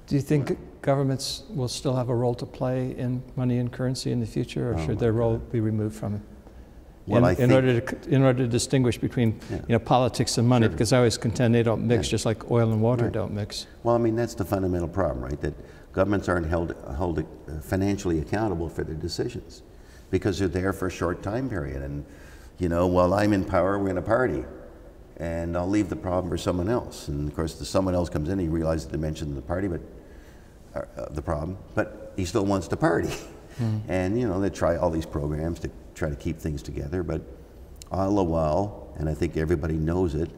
Do you think governments will still have a role to play in money and currency in the future, or should their role be removed from it? Well, in order to distinguish between politics and money, because I always contend they don't mix, just like oil and water don't mix. Well, I mean, that's the fundamental problem, right? That governments aren't held financially accountable for their decisions because they're there for a short time period. And, while I'm in power, we're in a party. And I'll leave the problem for someone else. And of course, someone else comes in, he realizes the dimension of the party, the problem, but he still wants to party. And they try all these programs to try to keep things together, but all the while, and I think everybody knows it,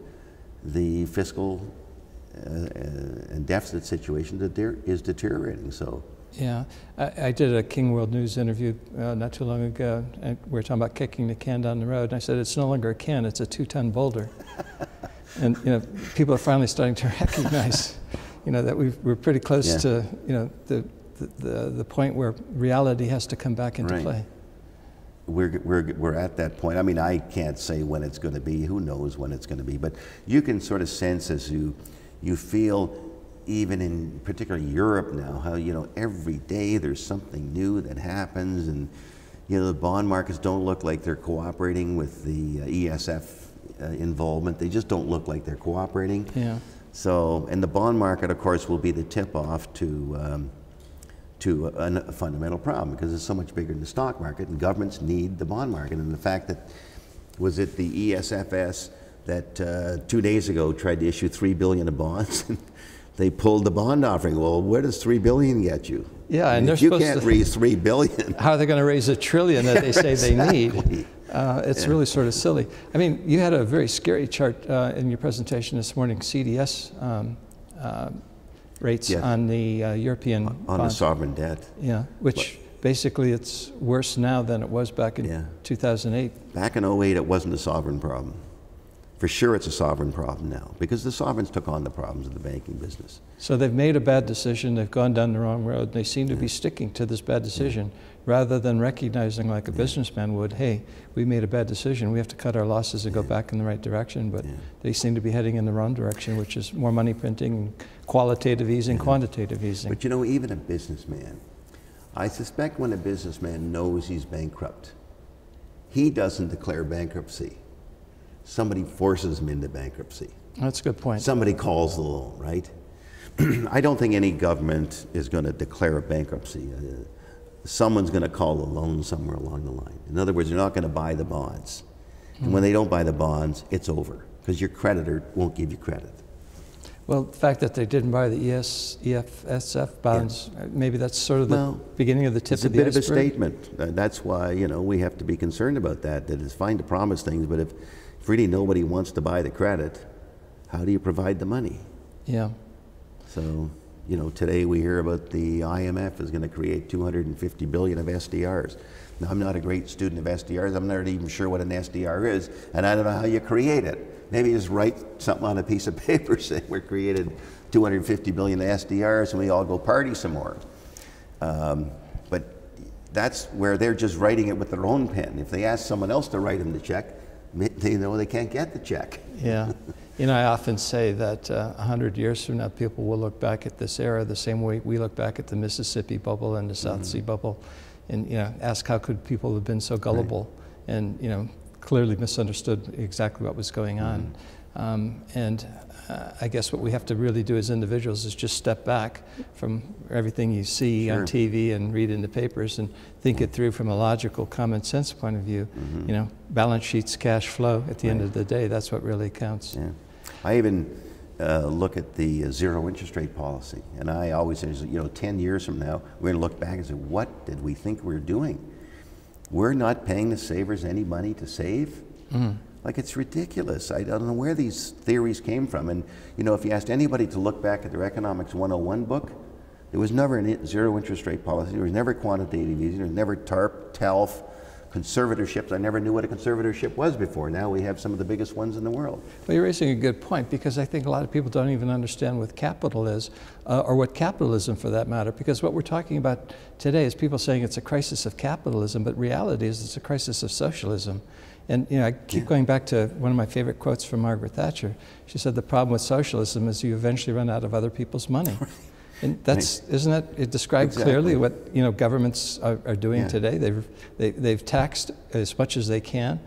the fiscal and deficit situation is deteriorating. So. Yeah, I did a King World News interview not too long ago, and we were talking about kicking the can down the road, and I said it's no longer a can, it's a 2-ton boulder. And people are finally starting to recognize that we're pretty close to the point where reality has to come back into play. We're at that point. I mean, I can't say when it's going to be. Who knows when it's going to be? But you can sort of sense as you feel, even in particularly Europe now, how every day there's something new that happens, and the bond markets don't look like they're cooperating with the ESF involvement. They just don't look like they're cooperating. Yeah. So, and the bond market, of course, will be the tip-off to a fundamental problem, because it's so much bigger than the stock market, and governments need the bond market. And the fact that, was it the ESFS that 2 days ago tried to issue $3 billion of bonds? They pulled the bond offering. Well, where does $3 billion get you? Yeah, and if you can't raise $3 billion. How are they going to raise $1 trillion that they say they need? It's really sort of silly. I mean, you had a very scary chart in your presentation this morning, CDS rates on the European on the sovereign debt. Yeah, which basically it's worse now than it was back in 2008. Back in 2008, it wasn't a sovereign problem. For sure it's a sovereign problem now, because the sovereigns took on the problems of the banking business. So they've made a bad decision, they've gone down the wrong road, they seem to be sticking to this bad decision, rather than recognizing, like a businessman would, hey, we made a bad decision, we have to cut our losses and go back in the right direction, but they seem to be heading in the wrong direction, which is more money printing, qualitative easing, quantitative easing. But even a businessman, I suspect when a businessman knows he's bankrupt, he doesn't declare bankruptcy. Somebody forces him into bankruptcy. That's a good point. Somebody calls the loan, right? I don't think any government is going to declare a bankruptcy. Someone's going to call the loan somewhere along the line. In other words, they're not going to buy the bonds. And when they don't buy the bonds, it's over, because your creditor won't give you credit. Well, the fact that they didn't buy the EFSF bonds, maybe that's sort of the beginning of the tip of the iceberg. It's a bit of a statement. That's why, we have to be concerned about that. That it's fine to promise things, but if really nobody wants to buy the credit, how do you provide the money? Yeah. So, today we hear about the IMF is going to create 250 billion of SDRs. Now, I'm not a great student of SDRs. I'm not even sure what an SDR is, and I don't know how you create it. Maybe just write something on a piece of paper saying we're created 250 billion SDRs and we all go party some more. But that's where they're just writing it with their own pen. If they ask someone else to write them the check, they know they can't get the check. Yeah. I often say that 100 years from now, people will look back at this era the same way we look back at the Mississippi bubble and the South Sea bubble, and ask how could people have been so gullible and clearly misunderstood exactly what was going on. I guess what we have to really do as individuals is just step back from everything you see on TV and read in the papers and think it through from a logical, common sense point of view. Balance sheets, cash flow, at the end of the day, that's what really counts. Yeah. I even look at the zero interest rate policy, and I always say, 10 years from now, we're going to look back and say, what did we think we were doing? We're not paying the savers any money to save? Like, it's ridiculous. I don't know where these theories came from. And, if you asked anybody to look back at their Economics 101 book, there was never a zero interest rate policy. There was never quantitative easing. There was never TARP, TALF, conservatorships. I never knew what a conservatorship was before. Now we have some of the biggest ones in the world. Well, you're raising a good point, because I think a lot of people don't even understand what capital is, or what capitalism for that matter, because what we're talking about today is people saying it's a crisis of capitalism, but reality is it's a crisis of socialism. And I keep going back to one of my favorite quotes from Margaret Thatcher. She said the problem with socialism is you eventually run out of other people's money. And that's, isn't that, it describes clearly what, you know, governments are doing today. They've taxed as much as they can.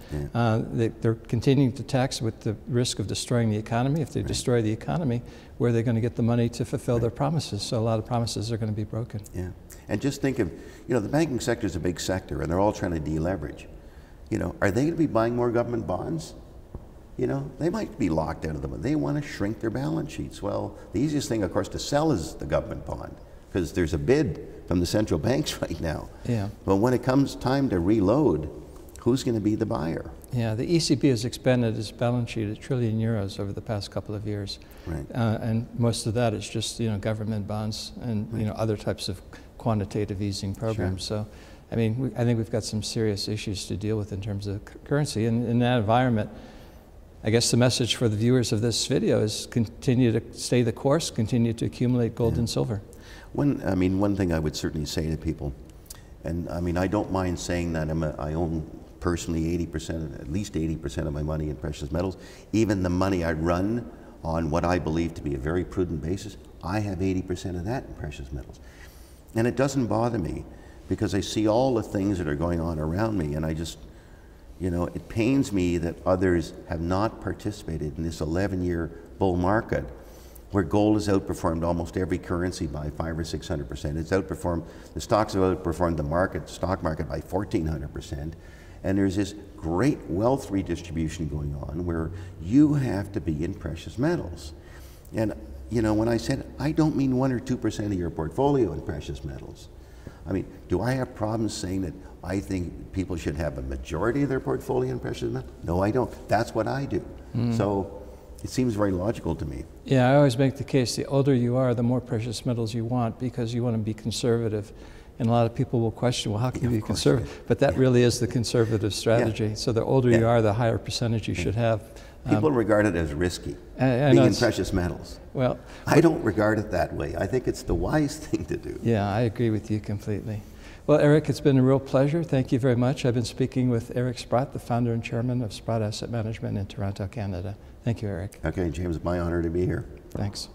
They're continuing to tax with the risk of destroying the economy. If they destroy the economy, where are they going to get the money to fulfill their promises? So a lot of promises are going to be broken. And just think of, you know, the banking sector is a big sector and they're all trying to deleverage. You know, are they going to be buying more government bonds? You know, they might be locked out of them. They want to shrink their balance sheets. Well, the easiest thing, of course, to sell is the government bond because there's a bid from the central banks right now. But when it comes time to reload, who's going to be the buyer? The ECB has expanded its balance sheet €1 trillion over the past couple of years. And most of that is just, you know, government bonds and, you know, other types of quantitative easing programs. So, I mean, I think we've got some serious issues to deal with in terms of currency. And in that environment, I guess the message for the viewers of this video is continue to stay the course, continue to accumulate gold and silver. One thing I would certainly say to people, and I mean, I don't mind saying that I own personally 80%, at least 80% of my money in precious metals. Even the money I run on what I believe to be a very prudent basis, I have 80% of that in precious metals. And it doesn't bother me because I see all the things that are going on around me and I just, you know, it pains me that others have not participated in this 11-year bull market where gold has outperformed almost every currency by 500 or 600%. It's outperformed, the stocks have outperformed the stock market by 1,400%. And there's this great wealth redistribution going on where you have to be in precious metals. And, you know, when I said, I don't mean 1 or 2% of your portfolio in precious metals. I mean, do I have problems saying that I think people should have a majority of their portfolio in precious metals? No, I don't. That's what I do. So it seems very logical to me. I always make the case, the older you are, the more precious metals you want because you want to be conservative. And a lot of people will question, well, how can you be conservative? But that really is the conservative strategy. So the older you are, the higher percentage you should have. People regard it as risky, being in precious metals. Well, I don't regard it that way. I think it's the wise thing to do. I agree with you completely. Well, Eric, it's been a real pleasure. Thank you very much. I've been speaking with Eric Sprott, the founder and chairman of Sprott Asset Management in Toronto, Canada. Thank you, Eric. Okay, James, my honor to be here. Thanks.